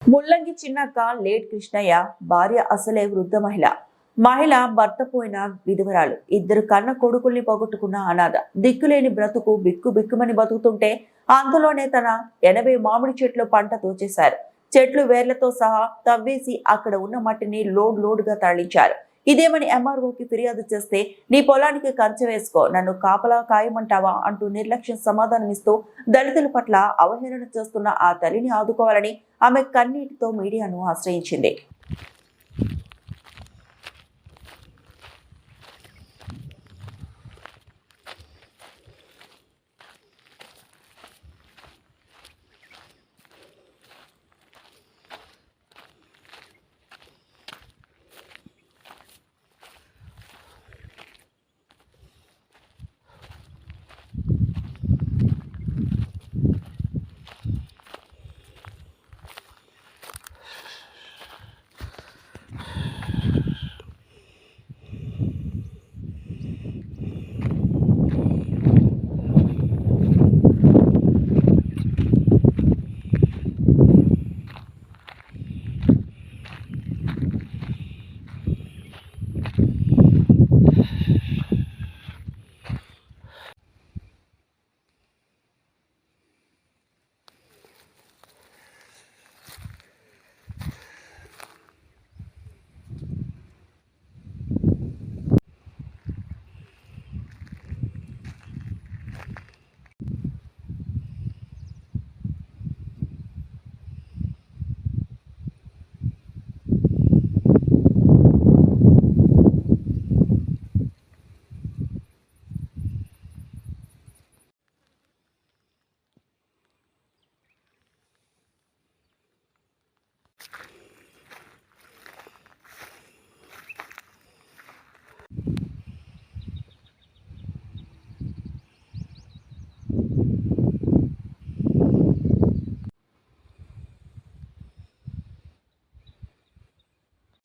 ముల్లంగి చిన్నక్క లేట్ కృష్ణయ్య భార్య అసలే వృద్ధ మహిళ భర్త పోయిన విధవరాలు ఇద్దరు కన్న కొడుకుల్ని పోగొట్టుకున్న అనాథ దిక్కులేని బ్రతుకు బిక్కుమని బతుకుతుంటే అందులోనే తన 80 మామిడి చెట్లు పంట తోచేశారు. చెట్లు వేర్లతో సహా తవ్వేసి అక్కడ ఉన్న మట్టిని లోడ్గా తరలించారు. ఇదేమని ఎంఆర్ఓకి ఫిర్యాదు చేస్తే నీ పొలానికి కంచె వేసుకో, నన్ను కాపలా కాయమంటావా అంటూ నిర్లక్ష్యం సమాధానమిస్తూ దళితుల పట్ల అవహేళన చేస్తున్న ఆ తల్లిని ఆదుకోవాలని ఆమె కన్నీటితో మీడియాను ఆశ్రయించింది.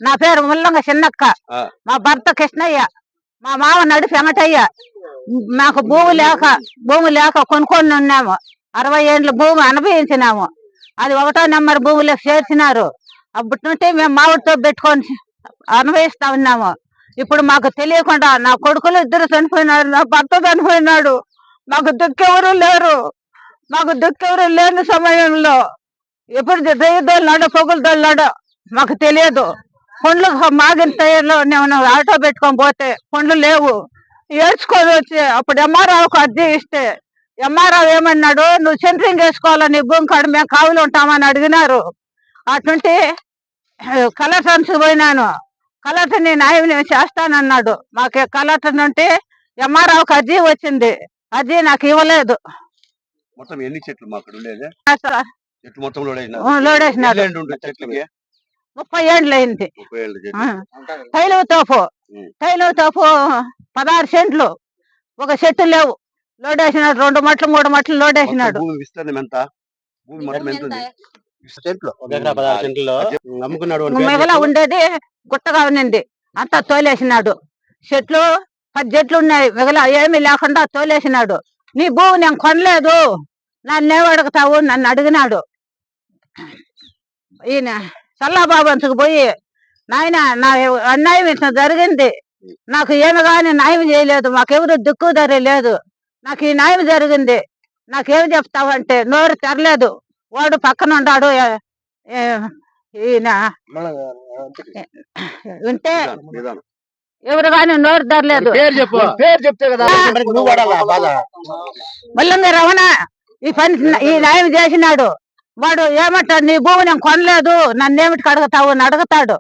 నా పేరు ముల్లంగ చిన్నక్క, మా భర్త కృష్ణయ్య, మా మామ నడు వెంకటయ్య. మాకు భూమి లేక కొనుక్కొని ఉన్నాము. 60 ఏళ్ళ భూమి అనుభవించినాము. అది 1వ నెంబర్ భూమిలో చేర్చినారు. అప్పటి నుండి మేము మామిడితో పెట్టుకొని అనుభవిస్తా ఉన్నాము. ఇప్పుడు మాకు తెలియకుండా నా కొడుకులు 2 చనిపోయినారు, నా భర్త చనిపోయినాడు. మాకు దిక్కెవరు లేరు. లేని సమయంలో ఎప్పుడు దొయ్యదోళ్ళాడో పొగులుదోళ్ళాడో మాకు తెలియదు. పండ్లు మాగిన టైర్లో నేను ఆటో పెట్టుకొని పోతే పండ్లు లేవు. ఏడ్చుకొని వచ్చి అప్పుడు ఎంఆర్ఓకి అర్జీ ఇస్తే ఎంఆర్ఓ ఏమన్నాడు, నువ్వు సెంట్రింగ్ వేసుకోవాలని భూమి కాడ మేము కావులు ఉంటామని అడిగినారు. అటువంటి కలెక్టర్స్ పోయినాను. కలెక్టర్ నేను న్యాయం నేను చేస్తానన్నాడు. మాకు కలెక్టర్ నుండి ఎంఆర్ఓకి అర్జీ వచ్చింది. అర్జీ నాకు ఇవ్వలేదు. మొత్తం ఎన్ని చెట్లు మాకు ఉండేది? లోడేసినాడు. 30 ఏళ్ళు అయింది. తైలవ తోపు 16 సెంట్లు. ఒక చెట్టు లేవు. లోడేసినాడు. 2 మట్లు 3 మట్లు లోడేసినాడు. మిగలా ఉండేది గుట్టగా ఉన్నింది. అంతా తోలేసినాడు. చెట్లు 10 చెట్లు ఉన్నాయి. మిగలా ఏమీ లేకుండా తోలేసినాడు. నీ భూమి నేను కొనలేదు, నన్నేం అడుగుతావు నన్ను అడిగినాడు. ఈయన చల్లాబాబంచుకు పోయి, నాయన నా అన్యాయం ఇట్లా జరిగింది, నాకు ఏమి కానీ న్యాయం చేయలేదు, మాకెవరు దిక్కుదారి లేదు, నాకు ఈ న్యాయం జరిగింది, నాకేమి చెప్తావంటే నోరు తెరలేదు. వాడు పక్కన ఉన్నాడు. ఈయన వింటే ఎవరు కానీ నోరు తెరలేదు. ముల్లంగి రమణ ఈ న్యాయం చేసినాడు. వాడు ఏమంటాడు, నీ భూమి నేను కొనలేదు, నన్నేమిటికి అడుగుతావు అని అడుగుతాడు.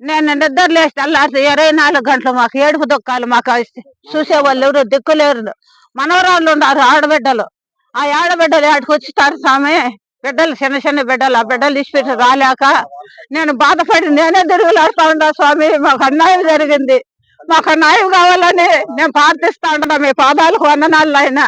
నేను నిద్ర లేచి తెల్లారితే 24 గంటలు మాకు ఏడుపు దుఃఖాలు. మాకు చూసేవాళ్ళు ఎవరు దిక్కులేరు. మనవరాళ్ళు ఉన్నారు, ఆడబిడ్డలు. ఆ ఆడబిడ్డలు ఆడికి వచ్చిస్తారు స్వామి. బిడ్డలు చిన్న బిడ్డలు. ఆ బిడ్డలు ఇచ్చిపెట్టి రాలేక నేను బాధపడి నేనే తిరుగులాడుతా ఉండా. స్వామి మాకు అన్యాయం జరిగింది, మాకు న్యాయం కావాలని నేను ప్రార్థిస్తా ఉంటా. మీ పాదాలకు వందనాలు అయినా.